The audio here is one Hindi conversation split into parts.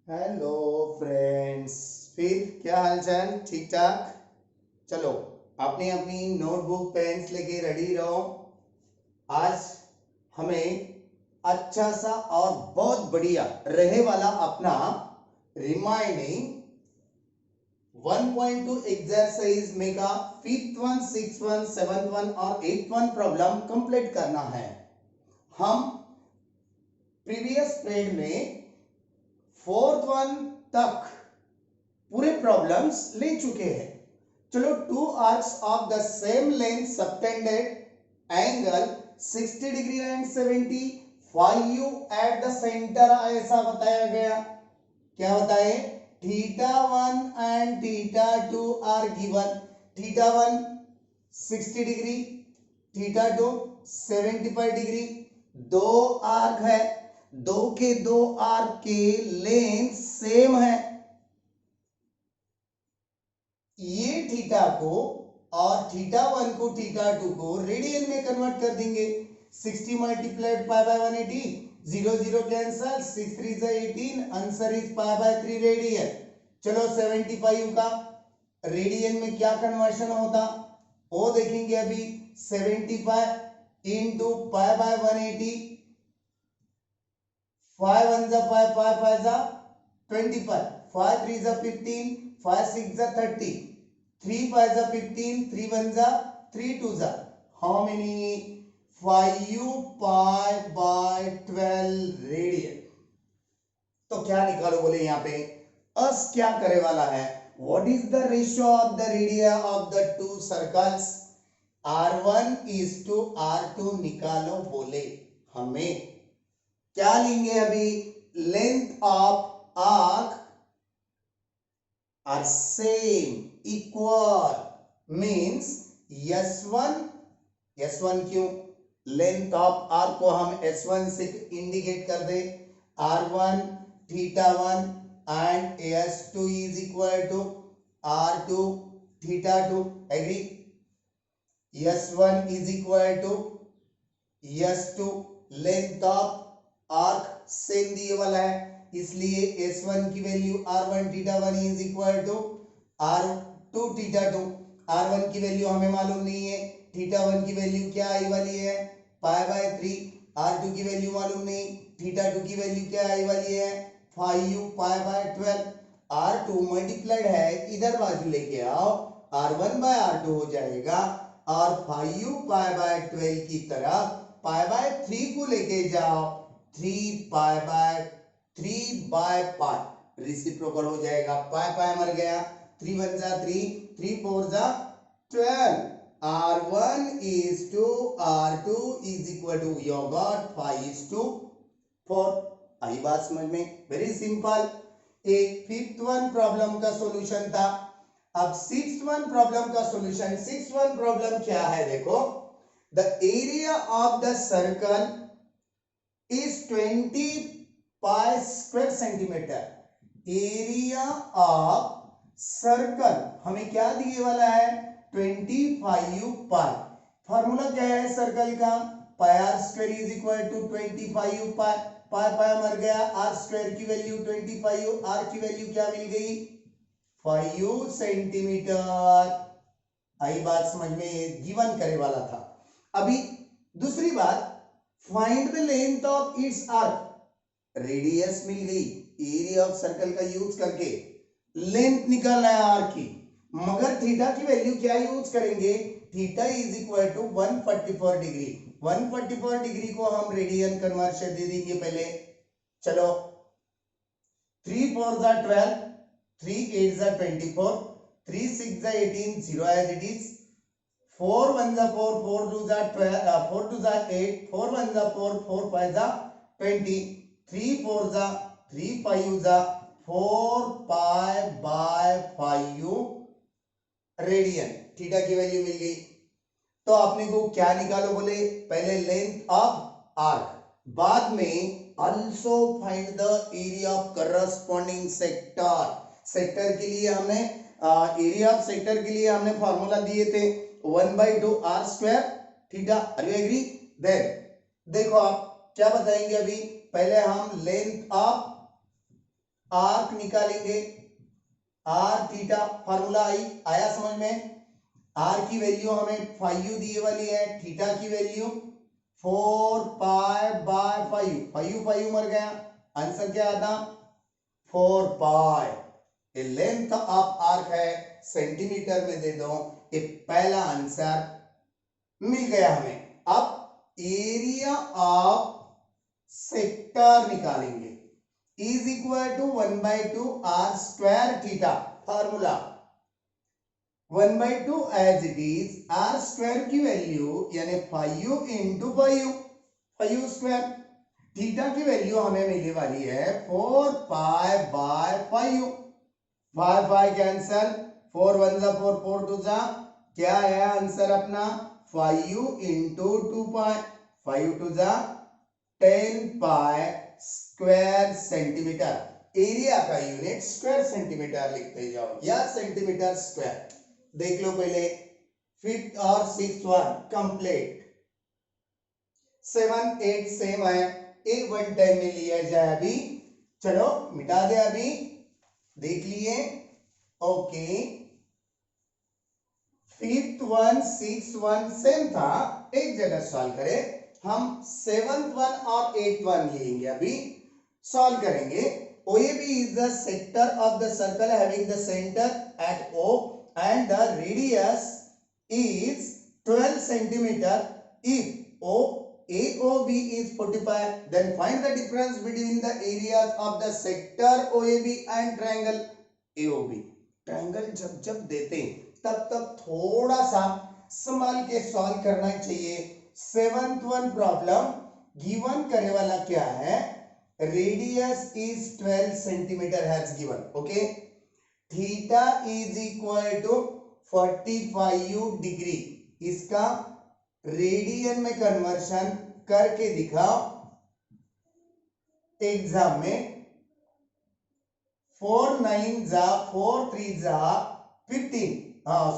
हेलो फ्रेंड्स, फिर क्या हालचाल? ठीक ठाक? चलो, अपनी अपनी नोटबुक पेन्स लेके रेडी रहो। आज हमें अच्छा सा और बहुत बढ़िया रहे वाला अपना रिमाइंडिंग 1.2 एक्सरसाइज में का 5th one, 6th one, 7th one और 8th वन प्रॉब्लम कंप्लीट करना है। हम प्रीवियस पीरियड में 4th वन तक पूरे प्रॉब्लम्स ले चुके हैं। चलो, two arcs of the same length subtended angle 60 डिग्री and 70 five at the centre ऐसा बताया गया। क्या बताए? Theta 1 and theta 2 are given. Theta 1 60 डिग्री, थीटा 2 75 डिग्री। दो आर्क है, दो के दो आर्क के लेंथ सेम है। ये थीटा को और थीटा 1 को थीटा 2 को रेडियन में कन्वर्ट कर देंगे। 60 multiplied pi by 180, 0 0 cancel, 6 3 is 18, answer is pi by 3 radian. चलो, 75 का रेडियन में क्या कन्वर्शन होता वो देखेंगे अभी। 75 इंटू पाई बाय 180, 5 1 जा 5, 5 5 जा 25, 5 3 जा 15, 5 6 जा 30, 3 5 जा 15, 3 1 जा 3 2 जा how many? 5 pi by 12 radian. तो क्या निकालो बोले यहाँ पे? अस क्या करे वाला है? What is the ratio of the radii of the two circles? R1 is to R2 निकालो बोले। हमें क्या लेंगे अभी? Length of arc are same, equal, means S1 क्यों? लेंथ ऑफ आर्क को हम S1 से इंडिकेट कर दे। R1 theta 1 and S2 is equal to R2 theta 2। Agree? S1 is equal to S2, length of arc same दिए वाला है, इसलिए S1 की value R1 theta 1 is equal to R2 theta 2। R1 की वैल्यू हमें मालूम नहीं है, थीटा 1 की वैल्यू क्या आई वाली है? Pi by 3। R2 की वैल्यू मालूम नहीं, थीटा 2 की वैल्यू क्या आई वाली है? 5 पाई बाय 12। R2 मल्टीप्लाइड है, इधर बाजू लेके आओ, R1 बाय R2 हो जाएगा और 5 पाई बाय 12 की तरह पाई बाय 3 को लेके जाओ, 3 pi by 3 by pi reciprocal हो जाएगा। पाई पाई मर गया, 3 1 जा 3, 3 4 जा 12। R1 is to R2 is equal to you got 5 is to 4। आई बात समझ में? Very simple. एक 5th वन प्रॉब्लम का सॉल्यूशन था। अब 6th वन प्रॉब्लम का सॉल्यूशन। 6th वन प्रॉब्लम क्या है? देखो, the area of the circle is 20 pi square centimetre. Area of circle हमें क्या दिए वाला है? 25 पाई। फॉर्मूला क्या है सर्कल का? Pi r square is equal to 25 pi. Pi pi मर गया, आर स्क्वायर की वैल्यू 25, आर की वैल्यू क्या मिल गई? 5 सेंटीमीटर। आई बात समझ में? गिवन करे वाला था। अभी दूसरी बात, find the length of its arc. Radius मिल गई, एरिया ऑफ सर्कल का यूज करके लेंथ निकालना है आर्क की, मगर थीटा की वैल्यू क्या यूज करेंगे? Theta is equal to 144 degree. 144 degree को हम रेडियन कन्वर्शन दे देंगे पहले। चलो, 3 4 जा 12, 3 8 जा 24, 3 6 जा 18, 0 as it is। 4 1 जा 4, 4 2 जा 12, 4 2 जा 8, 4 1 जा 4, 4 5 जा 20, 3 4 जा 3 5 जा 4 पाई बाय 5 रेडियन। थीटा की वैल्यू मिल गई। तो आपने को क्या निकालो बोले? पहले लेंथ ऑफ आर्क, बाद में also find the area of corresponding sector। Sector के लिए हमने एरिया ऑफ सेक्टर के लिए हमने फॉर्मूला दिए थे 1/2 R square theta. Are you agree? Then देखो आप क्या बताएंगे अभी। पहले हम लेंथ ऑफ आर्क निकालेंगे, आर थीटा फॉर्मूला आया समझ में। आर की वैल्यू हमें 5 दिए वाली है, थीटा की वैल्यू 4 पाई बाय 5, 5 मर गया, आंसर क्या आता 4 पाई। लेंथ ऑफ आर्क है, सेंटीमीटर में दे दो, ये पहला आंसर मिल गया हमें। अब एरिया ऑफ सेक्टर निकालेंगे, is equal to 1/2 R square theta, formula 1/2 as it is, R square की वैल्यू यानी 5 इंटू 5 स्क्वायर, थीटा की वैल्यू हमें मिलने वाली है 4 पाई बाय 5, 5 कैंसल, 4 1 जा 4, 4 2 जा, क्या है आंसर अपना 5 इंटू 2 पाई, 5 2 जा 10 पाई स्क्वायर सेंटीमीटर। एरिया का यूनिट स्क्वायर सेंटीमीटर लिखते जाओ या सेंटीमीटर स्क्वायर। देख लो पहले, फिफ्थ और सिक्स्थ वन कंप्लीट, 7 8 सेम है, एक वन टाइम में लिया जाए अभी, चलो मिटा दे अभी, देख लिए okay. Fifth one six one same था, एक जगह सॉल्व करें, हम 7th वन और 8th वन लेंगे अभी, सॉल्व करेंगे। OAB is the sector of the circle having the center at O and the radius is 12 centimeter. If AOB is 45, then find the difference between the areas of the sector OAB and triangle AOB. Triangle जब जब देते तब तब थोड़ा सा संभाल के सॉल्व करना चाहिए। 7th वन प्रॉब्लम गिवन करने वाला क्या है, radius is 12 centimetre has given, okay. Theta is equal to 45 degree, इसका रेडियन में कन्वर्शन करके दिखाओ एग्जाम में। 4 9 जा 4 3 जा 15,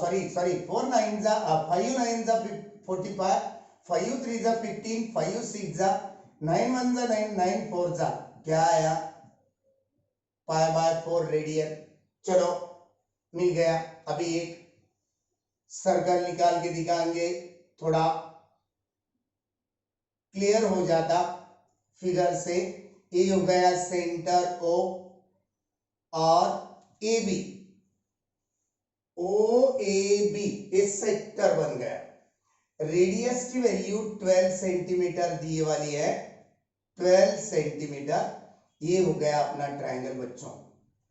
सॉरी 4 9 जा 5 9 जा 45, 5 3 जा 15, 5 6 जा 9 1 जा 9, 9 4 जा क्या आया पाई बाय 4 रेडियन। चलो मिल गया। अभी एक सर्कल निकाल के दिखाएंगे, थोड़ा क्लियर हो जाता फिगर से। ए हो गया सेंटर ओ और A B, O A B ये सेक्टर बन गया। रेडियस की वैल्यू 12 सेंटीमीटर दी वाली है, 12 सेंटीमीटर, ये हो गया अपना ट्रायंगल बच्चों।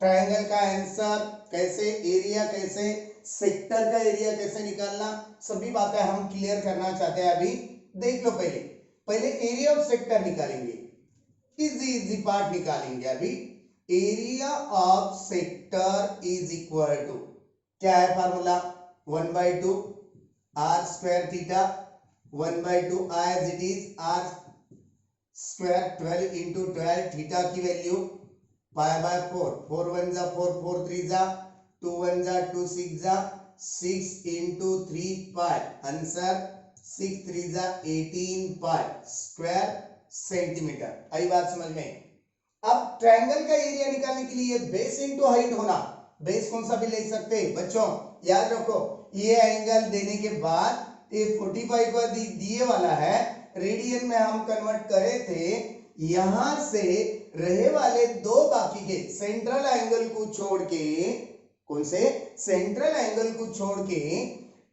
ट्रायंगल का आंसर कैसे, एरिया कैसे, सेक्टर का एरिया कैसे निकालना, सभी बातें हम क्लियर करना चाहते हैं अभी। देख लो पहले, पहले एरिया ऑफ सेक्टर निकालेंगे, इजी पार्ट निकालेंगे अभी। Area of sector is equal to क्या है formula, 1/2 R square theta, 1/2 as it is R square 12 into 12, theta की वैल्यू पाई बाय 4, 4 1 जा 4, 4 3 जा 2 1 जा 2 6 जा 6 इंटू 3 पाई, आंसर 6 3 जा 18 पाई स्क्वायर सेंटीमीटर। आई बात समझ में। अब ट्रायंगल का एरिया निकालने के लिए बेस इंटू हाइट होना, बेस कौन सा भी ले सकते हैं बच्चों, याद रखो। ये एंगल देने के बाद ये 45 का दिए वाला है, रेडियन में हम कन्वर्ट करे थे, यहां से रहे वाले दो बाकी के सेंट्रल एंगल को छोड़ के, कौन से सेंट्रल एंगल को छोड़ के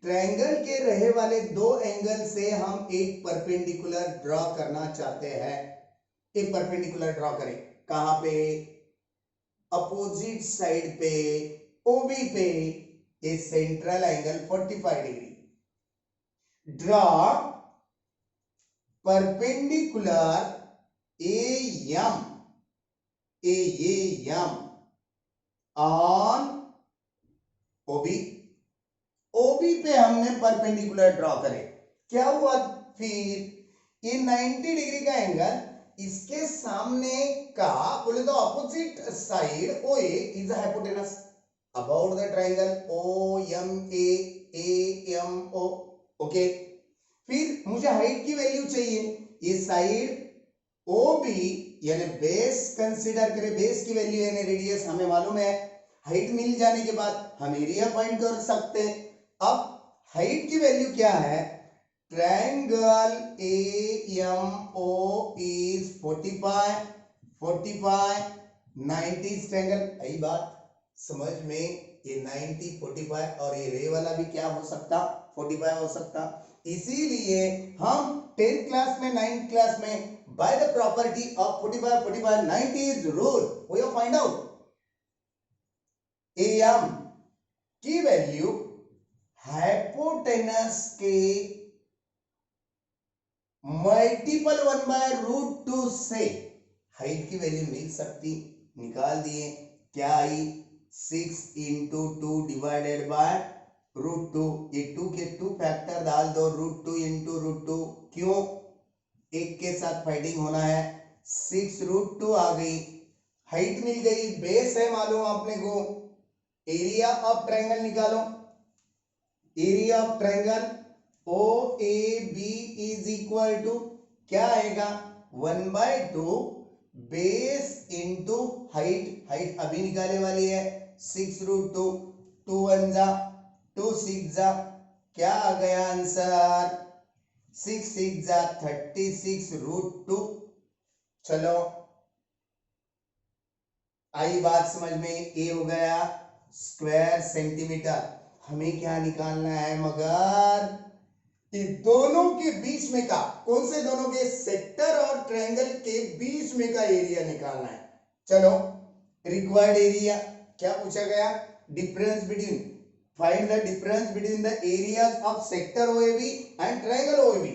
ट्रायंगल के रहे वाले दो एंगल से हम एक परपेंडिकुलर ड्रॉ करना चाहते हैं। एक परपेंडिकुलर ड्रॉ करें, कहां पे, अपोजिट साइड पे ओबी पे, ये central angle 45 degree. Draw perpendicular AM on OB। OB पे हमने परपेंडिकुलर ड्रॉ करे, क्या हुआ फिर, ये 90 डिग्री का एंगल, इसके सामने का बोले तो opposite side OA is the hypotenuse about the triangle OMA AMO, okay. फिर मुझे हाइट की वैल्यू चाहिए, ये साइड OB यानी बेस कंसीडर करें, बेस की वैल्यू यानी रेडियस हमें मालूम है, हाइट मिल जाने के बाद हम एरिया फाइंड कर सकते हैं। अब हाइट की वैल्यू क्या है, ट्रायंगल AMO is 45 90 ट्रायंगल। आई बात समझ में, ये 90 45 और ये रे वाला भी क्या हो सकता, 45 हो सकता। इसीलिए हम 10th क्लास में 9th क्लास में by the property of 45 90 is rule we have find out AM की वैल्यू हाइपोटेनस के मल्टीपल 1/√2 से हाइट की वैल्यू मिल सकती, निकाल दिए। क्या आई, 6 × 2 डिवाइडेड बाय √2। ये 2 के 2 फैक्टर डाल दो, √2 × √2। क्यों, एक के साथ फाइटिंग होना है। 6 √2 आ गई, हाइट मिल गई, बेस है मालूम आपने को। एरिया ऑफ ट्रायंगल निकालो, area of triangle OAB is equal to क्या आएगा, 1/2 बेस इंटू हाइट। हाइट अभी निकाले वाली है, 6 √2, 2 1 जा 2 6 जा, क्या आ गया आंसर, 6 6 जा 36 √2। चलो आई बात समझ में, ए हो गया स्क्वायर सेंटीमीटर। हमें क्या निकालना है मगर, दोनों के बीच में का, कौन से दोनों के, सेक्टर और ट्रायंगल के बीच में का एरिया निकालना है। चलो रिक्वायर्ड एरिया क्या पूछा गया, difference between, find the difference between the areas of sector OAB and triangle OAB।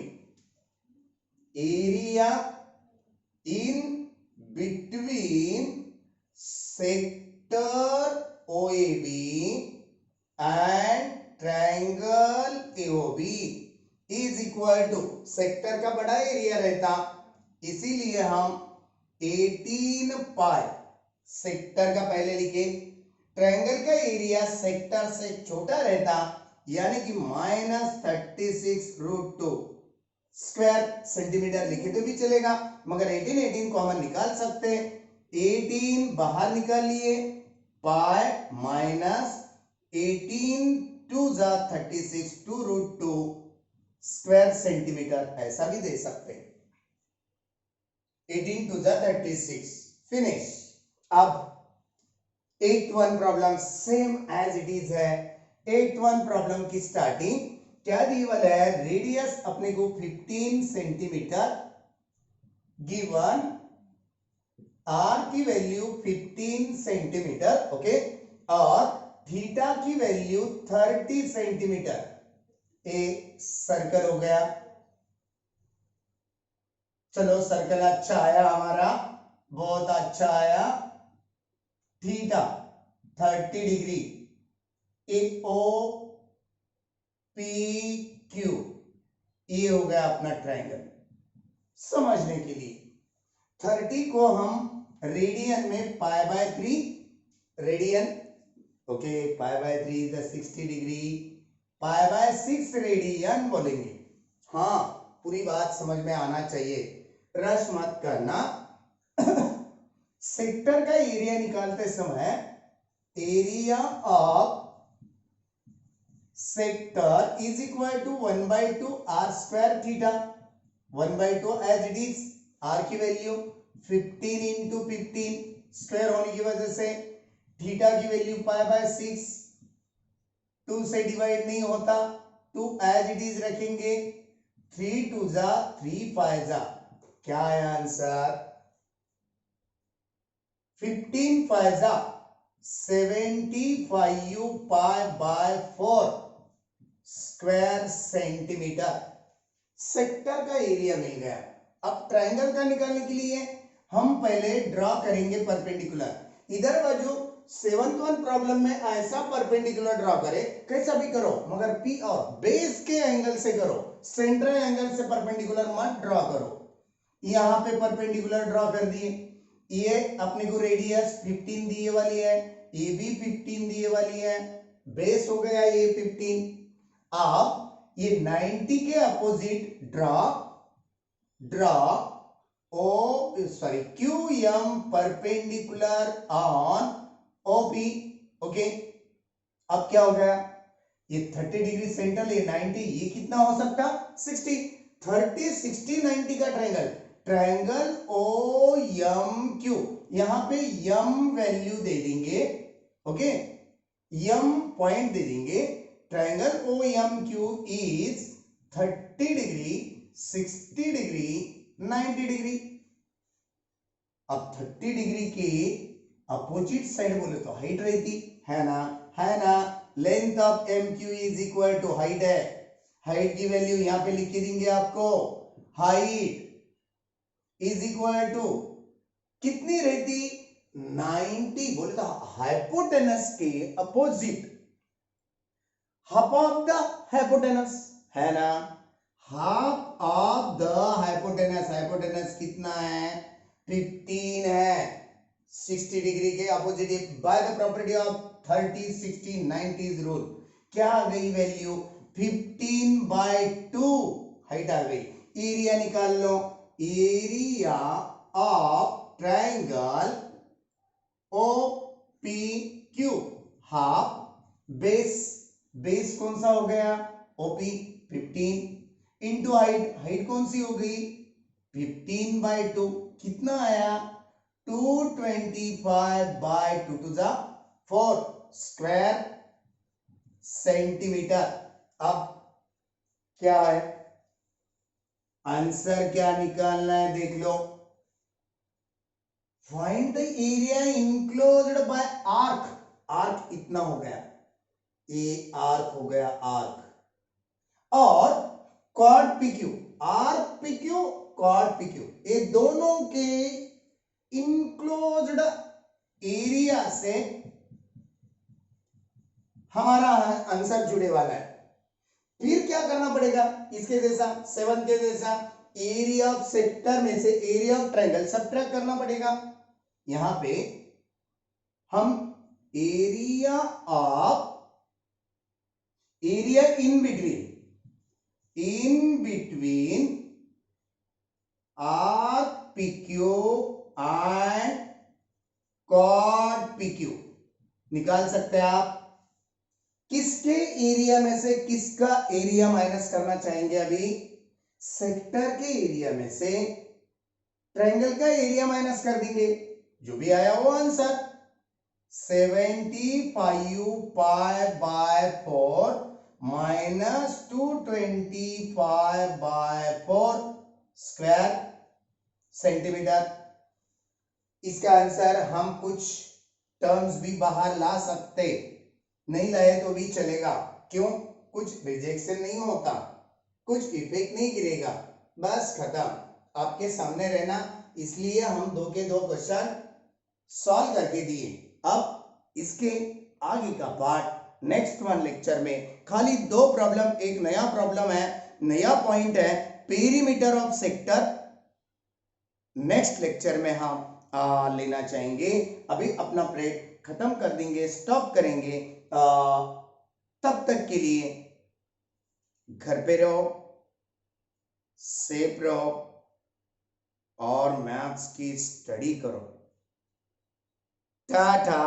Area in between sector OAB and triangle AOB is equal to, sector का बड़ा एरिया रहता इसीलिए हम 18 पाई सेक्टर का पहले लिखे, ट्रायंगल का एरिया सेक्टर से छोटा रहता यानी कि -36 √2 स्क्वायर सेंटीमीटर लिखे तो भी चलेगा, मगर 18 कॉमन निकाल सकते, 18 बाहर निकाल लिए, पाई -18 2 जा 36 2 √2 स्क्वायर सेंटीमीटर, ऐसा भी दे सकते हैं। 18 2 जा 36, फिनिश। अब 8th problem same as it is है। 8th प्रॉब्लम की स्टार्टिंग क्या दी वाला है, रेडियस अपने को 15 सेंटीमीटर गिवन, आर की वैल्यू 15 सेंटीमीटर, ओके, और थीटा की वैल्यू 30 सेंटीमीटर। एक सर्कल हो गया, चलो सर्कल अच्छा आया हमारा, बहुत अच्छा आया। थीटा 30 डिग्री, एक OPQ, ये हो गया अपना ट्रायंगल। समझने के लिए 30 को हम रेडियन में π/3 radian, okay, π/3 is 60 degree, π/6 radian बोलेंगे। हाँ पूरी बात समझ में आना चाहिए, रश मत करना। सेक्टर का एरिया निकालते समय area of sector is equal to 1/2 r² theta, 1/2 as it is, R की वैल्यू 15 × 15 स्क्वायर होने की वजह से, थीटा की वैल्यू π/6, 2 से डिवाइड नहीं होता, 2 एज इट इज रखेंगे, 3 2 जा 3 5 जा, क्या है आंसर, 15 5 जा 75 π/4 स्क्वायर सेंटीमीटर सेक्टर का एरिया मिल गया। अब ट्रायंगल का निकालने के लिए हम पहले ड्रॉ करेंगे परपेंडिकुलर। इधर बाजू 7th प्रॉब्लम में ऐसा परपेंडिकुलर ड्रॉ करे, कैसा भी करो मगर पी और बेस के एंगल से करो, सेंट्रल एंगल से परपेंडिकुलर मत ड्रॉ करो। यहाँ पे परपेंडिकुलर ड्रॉ कर दिए, ये अपने को रेडियस 15 दिए वाली है, ये भी 15 दिए वाली है, बेस हो गया ये 15। अब ये 90 के opposite draw QM perpendicular on OP। Okay, अब क्या हो गया, ये 30 डिग्री सेंटर, ये 90, ये कितना हो सकता 60। 30 60 90 का ट्रायंगल, ट्रायंगल OMQ, यहां पे यम वैल्यू दे देंगे। ओके, यम पॉइंट दे देंगे। Triangle OMQ is 30 degree 60 degree 90 degree. अब 30 डिग्री के अपोजिट साइड बोले तो हाइट रहती है ना, है ना। Length of MQ is equal to height है, हाइट की वैल्यू यहां पे लिख के देंगे आपको। हाइट इज इक्वल टू कितनी रहती 90, बोले तो हाइपोटेनस के opposite, half of the hypotenuse, है ना। Half of the hypotenuse, hypotenuse कितना है 15 है। 60 डिग्री के opposite bye the property of 30 60 90 rule क्या आ गई वैल्यू 15/2, हाइट आ गई। एरिया निकाल लो, area of triangle OPQ, half base, base कौन सा हो गया OP 15 इंटू हाइट, हाइट कौन सी हो गई 15/2, कितना आया 225/2 to the 4 स्क्वायर सेंटीमीटर। अब क्या है आंसर, क्या निकालना है देख लो। Find the area enclosed by arc, arc इतना हो गया, ए आर्क हो गया आर्क, और chord PQ, arc PQ chord PQ, ये दोनों के इनक्लोज्ड एरिया से हमारा आंसर जुड़े वाला है। फिर क्या करना पड़ेगा इसके जैसा, 7 के जैसा, एरिया ऑफ सेक्टर में से एरिया ऑफ ट्रायंगल सब्ट्रैक्ट करना पड़ेगा। यहां पे हम area of, area in between arc PQ and chord PQ निकाल सकते हैं आप। किसके एरिया में से किसका एरिया माइनस करना चाहेंगे, अभी सेक्टर के एरिया में से ट्रायंगल का एरिया माइनस कर देंगे, जो भी आया वो आंसर 75/4 माइनस 225/4 स्क्वायर सेंटीमीटर। इसका आंसर हम कुछ टर्म्स भी बाहर ला सकते, नहीं लाए तो भी चलेगा, क्यों, कुछ रिजेक्शन नहीं होता, कुछ इफेक्ट नहीं गिरेगा, बस खत्म, आपके सामने रहना। इसलिए हम 2 के 2 क्वेश्चन सॉल्व करके दिए। अब इसके आगे का पार्ट नेक्स्ट वन लेक्चर में, खाली 2 प्रॉब्लम, एक नया प्रॉब्लम है, नया पॉइंट है perimeter of sector, next lecture में हम लेना चाहेंगे। अभी अपना प्रेड खत्म कर देंगे, स्टॉप करेंगे। तब तक के लिए घर पे रहो, सेफ रहो और मैथ्स की स्टडी करो। टाटा।